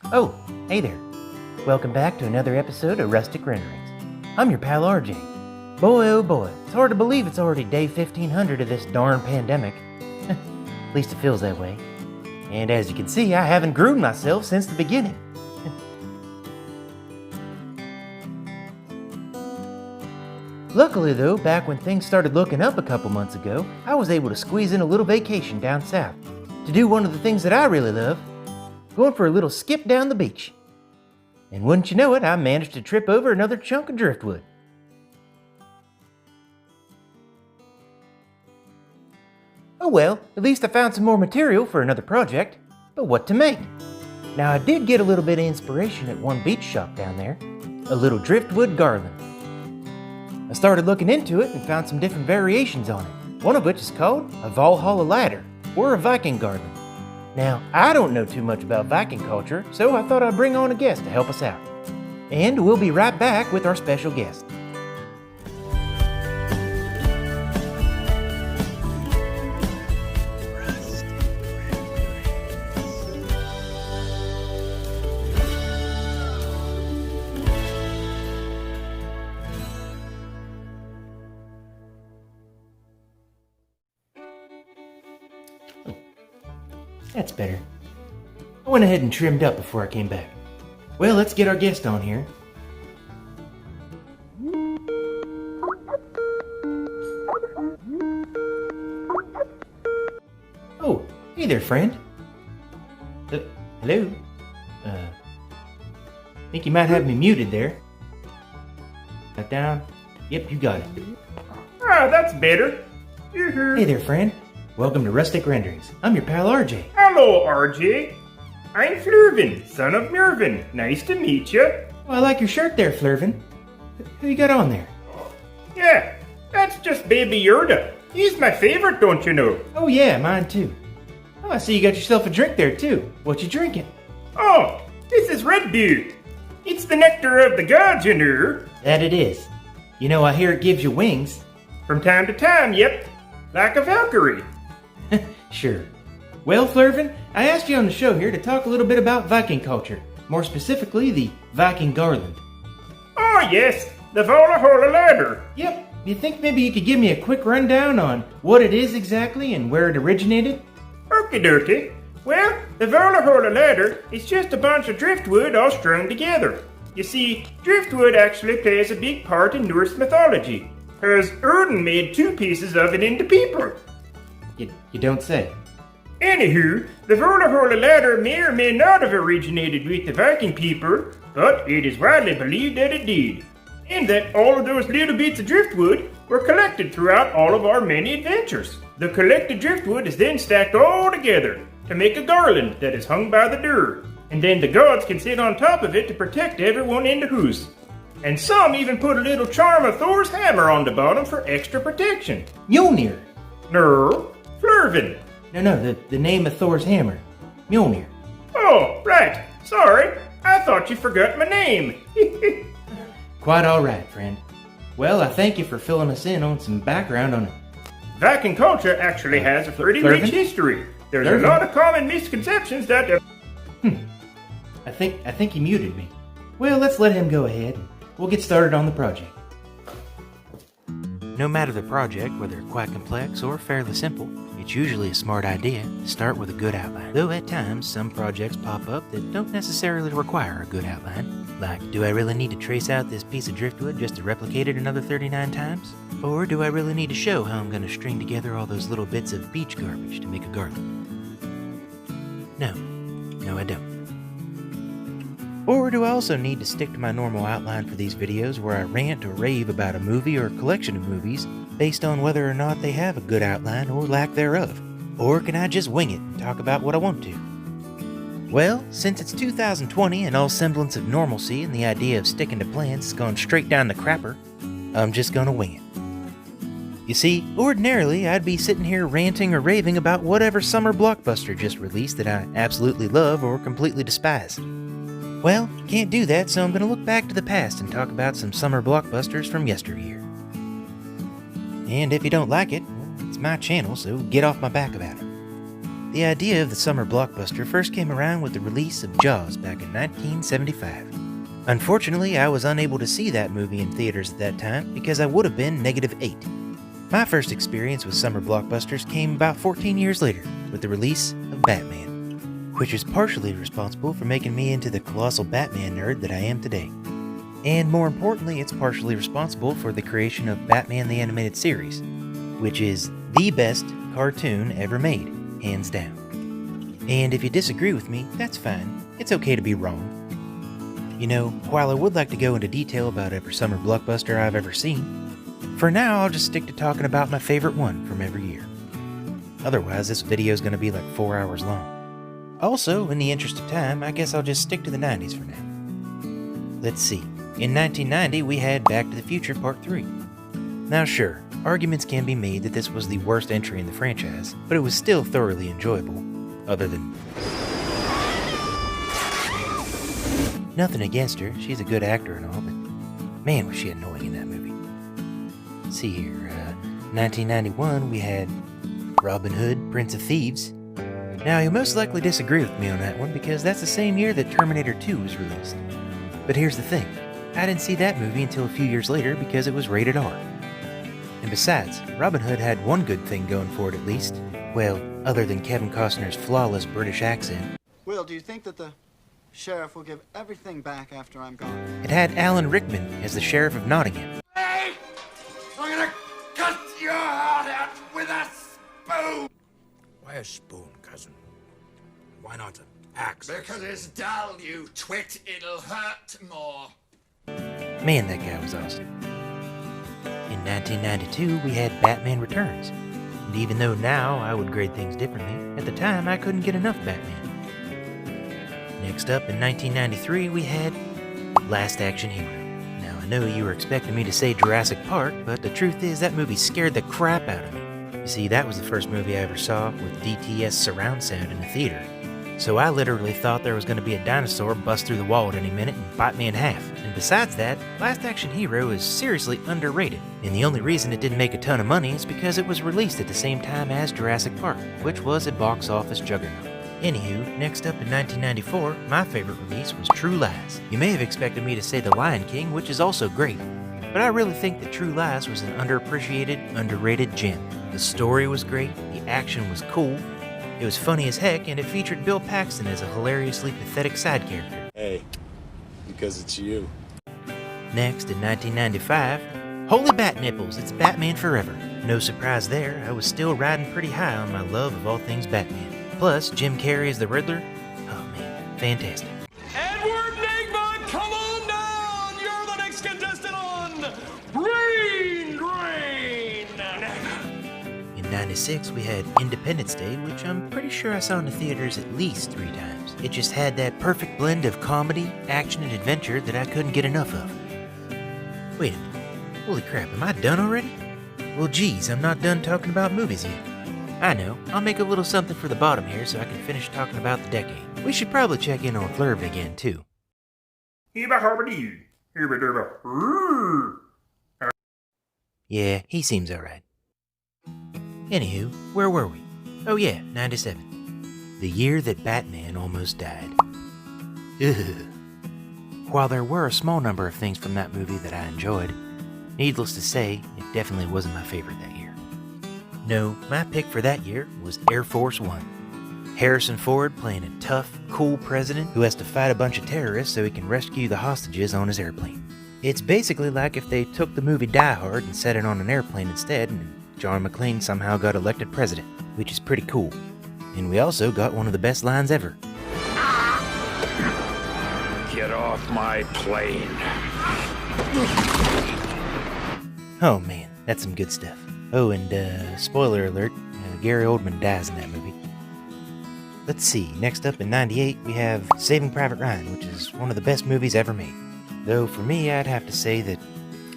Oh, hey there. Welcome back to another episode of Rustic Renderings. I'm your pal RJ. Boy, oh boy, it's hard to believe it's already day 1500 of this darn pandemic. At least it feels that way. And as you can see, I haven't groomed myself since the beginning. Luckily though, back when things started looking up a couple months ago, I was able to squeeze in a little vacation down south to do one of the things that I really love, going for a little skip down the beach. And wouldn't you know it, I managed to trip over another chunk of driftwood. Oh well, at least I found some more material for another project, but what to make? Now I did get a little bit of inspiration at one beach shop down there, a little driftwood garland. I started looking into it and found some different variations on it, one of which is called a Valhalla ladder, or a Viking garland. Now, I don't know too much about Viking culture, so I thought I'd bring on a guest to help us out. And we'll be right back with our special guest. That's better. I went ahead and trimmed up before I came back. Well, let's get our guest on here. Oh, hey there, friend. Hello? Think you might have me muted there. Got down? Yep, you got it. Ah, that's better. Hey there, friend. Welcome to Rustic Renderings. I'm your pal RJ. Hello, RJ. I'm Flurvin, son of Mervin. Nice to meet you. Oh, I like your shirt there, Flurvin. Who you got on there? Yeah, that's just Baby Yoda. He's my favorite, don't you know? Oh yeah, mine too. Oh, I see you got yourself a drink there too. What you drinking? Oh, this is Red Butte. It's the nectar of the gods, you know. That it is. You know, I hear it gives you wings. From time to time, yep. Like a Valkyrie. Sure. Well, Flurvin, I asked you on the show here to talk a little bit about Viking culture, more specifically the Viking garland. Oh, yes, the Valhalla ladder. Yep. You think maybe you could give me a quick rundown on what it is exactly and where it originated? Okie dokie. Well, the Valhalla ladder is just a bunch of driftwood all strung together. You see, driftwood actually plays a big part in Norse mythology, because Odin made two pieces of it into people. You don't say. Anywho, the Valhalla ladder may or may not have originated with the Viking people, but it is widely believed that it did, and that all of those little bits of driftwood were collected throughout all of our many adventures. The collected driftwood is then stacked all together to make a garland that is hung by the door, and then the gods can sit on top of it to protect everyone in the house. And some even put a little charm of Thor's hammer on the bottom for extra protection. Mjolnir. No, Flurvin. No, the name of Thor's hammer. Mjolnir. Oh, right. Sorry. I thought you forgot my name. Quite all right, friend. Well, I thank you for filling us in on some background on it. Viking culture actually has a pretty rich history. There's a lot of common misconceptions that... I think he muted me. Well, let's let him go ahead and we'll get started on the project. No matter the project, whether quite complex or fairly simple, it's usually a smart idea to start with a good outline. Though at times, some projects pop up that don't necessarily require a good outline. Like, do I really need to trace out this piece of driftwood just to replicate it another 39 times? Or do I really need to show how I'm going to string together all those little bits of beach garbage to make a garland? No, I don't. Or do I also need to stick to my normal outline for these videos where I rant or rave about a movie or a collection of movies based on whether or not they have a good outline or lack thereof? Or can I just wing it and talk about what I want to? Well, since it's 2020 and all semblance of normalcy and the idea of sticking to plans has gone straight down the crapper, I'm just gonna wing it. You see, ordinarily I'd be sitting here ranting or raving about whatever summer blockbuster just released that I absolutely love or completely despise. Well, can't do that, so I'm going to look back to the past and talk about some summer blockbusters from yesteryear. And if you don't like it, well, it's my channel, so get off my back about it. The idea of the summer blockbuster first came around with the release of Jaws back in 1975. Unfortunately, I was unable to see that movie in theaters at that time because I would have been -8. My first experience with summer blockbusters came about 14 years later with the release of Batman, which is partially responsible for making me into the colossal Batman nerd that I am today. And more importantly, it's partially responsible for the creation of Batman the Animated Series, which is the best cartoon ever made, hands down. And if you disagree with me, that's fine. It's okay to be wrong. You know, while I would like to go into detail about every summer blockbuster I've ever seen, for now I'll just stick to talking about my favorite one from every year. Otherwise, this video is going to be like 4 hours long. Also, in the interest of time, I guess I'll just stick to the 90s for now. Let's see. In 1990, we had Back to the Future Part 3. Now sure, arguments can be made that this was the worst entry in the franchise, but it was still thoroughly enjoyable, other than... Nothing against her, she's a good actor and all, but man was she annoying in that movie. Let's see here, 1991 we had Robin Hood, Prince of Thieves. Now you'll most likely disagree with me on that one because that's the same year that Terminator 2 was released. But here's the thing, I didn't see that movie until a few years later because it was rated R. And besides, Robin Hood had one good thing going for it at least. Well, other than Kevin Costner's flawless British accent. Will, do you think that the sheriff will give everything back after I'm gone? It had Alan Rickman as the Sheriff of Nottingham. Hey! I'm gonna cut your heart out with a spoon! Why a spoon, cousin? Why not an axe? Because it's dull, you twit. It'll hurt more. Man, that guy was awesome. In 1992, we had Batman Returns. And even though now I would grade things differently, at the time I couldn't get enough Batman. Next up, in 1993, we had Last Action Hero. Now, I know you were expecting me to say Jurassic Park, but the truth is that movie scared the crap out of me. You see, that was the first movie I ever saw with DTS surround sound in the theater. So I literally thought there was going to be a dinosaur bust through the wall at any minute and bite me in half. And besides that, Last Action Hero is seriously underrated. And the only reason it didn't make a ton of money is because it was released at the same time as Jurassic Park, which was a box office juggernaut. Anywho, next up in 1994, my favorite release was True Lies. You may have expected me to say The Lion King, which is also great, but I really think that True Lies was an underappreciated, underrated gem. The story was great, the action was cool, it was funny as heck, and it featured Bill Paxton as a hilariously pathetic side character. Hey, because it's you. Next, in 1995, holy bat nipples, it's Batman Forever. No surprise there, I was still riding pretty high on my love of all things Batman. Plus, Jim Carrey as the Riddler, oh man, fantastic. Edward Nygma, come on down! You're the next contestant on Brain Drain! In 96, we had Independence Day, which I'm pretty sure I saw in the theaters at least 3 times. It just had that perfect blend of comedy, action, and adventure that I couldn't get enough of. Wait a minute, holy crap, am I done already? Well geez, I'm not done talking about movies yet. I know, I'll make a little something for the bottom here so I can finish talking about the decade. We should probably check in on Flurb again too. Yeah, he seems alright. Anywho, where were we? Oh yeah, 97. The year that Batman almost died. Ugh. While there were a small number of things from that movie that I enjoyed, needless to say, it definitely wasn't my favorite that year. No, my pick for that year was Air Force One. Harrison Ford playing a tough, cool president who has to fight a bunch of terrorists so he can rescue the hostages on his airplane. It's basically like if they took the movie Die Hard and set it on an airplane instead, and John McClane somehow got elected president, which is pretty cool. And we also got one of the best lines ever. Get off my plane. Oh man, that's some good stuff. Oh, and spoiler alert, Gary Oldman dies in that movie. Let's see, next up in 98, we have Saving Private Ryan, which is one of the best movies ever made. Though for me, I'd have to say that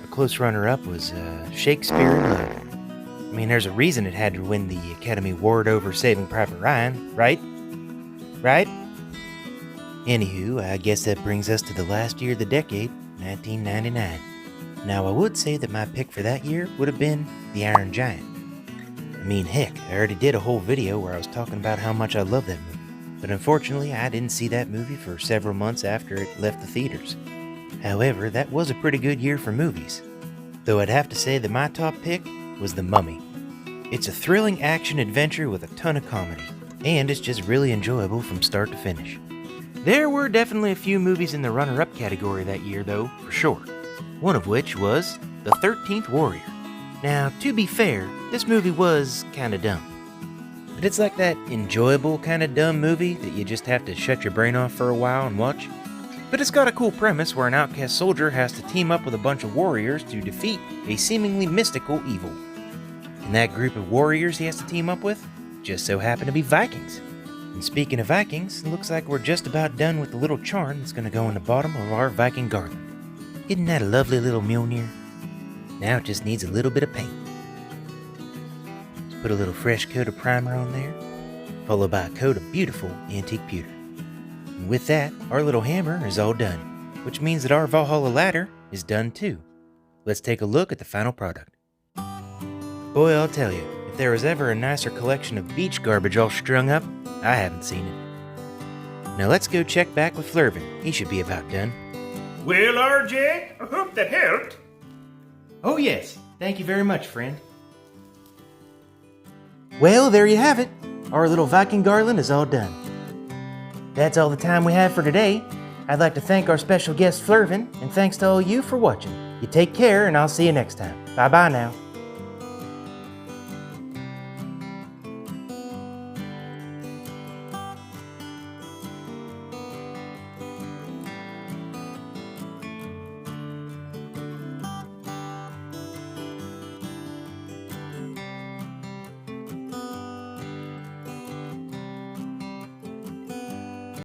a close runner-up was Shakespeare in Love. I mean, there's a reason it had to win the Academy Award over Saving Private Ryan, right? Right? Anywho, I guess that brings us to the last year of the decade, 1999. Now, I would say that my pick for that year would have been The Iron Giant. I mean, heck, I already did a whole video where I was talking about how much I love that movie. But unfortunately, I didn't see that movie for several months after it left the theaters. However, that was a pretty good year for movies. Though I'd have to say that my top pick was The Mummy. It's a thrilling action adventure with a ton of comedy, and it's just really enjoyable from start to finish. There were definitely a few movies in the runner-up category that year though, for sure. One of which was The 13th Warrior. Now, to be fair, this movie was kinda dumb. But it's like that enjoyable kind of dumb movie that you just have to shut your brain off for a while and watch. But it's got a cool premise where an outcast soldier has to team up with a bunch of warriors to defeat a seemingly mystical evil. And that group of warriors he has to team up with just so happen to be Vikings. And speaking of Vikings, it looks like we're just about done with the little charm that's going to go in the bottom of our Viking garland. Isn't that a lovely little Mjolnir? Now it just needs a little bit of paint. Put a little fresh coat of primer on there, followed by a coat of beautiful antique pewter. And with that, our little hammer is all done, which means that our Valhalla ladder is done too. Let's take a look at the final product. Boy, I'll tell you, if there was ever a nicer collection of beach garbage all strung up, I haven't seen it. Now let's go check back with Flurvin. He should be about done. Well, RJ, I hope that helped. Oh yes, thank you very much, friend. Well, there you have it. Our little Viking garland is all done. That's all the time we have for today. I'd like to thank our special guest Flurvin, and thanks to all you for watching. You take care, and I'll see you next time. Bye-bye now.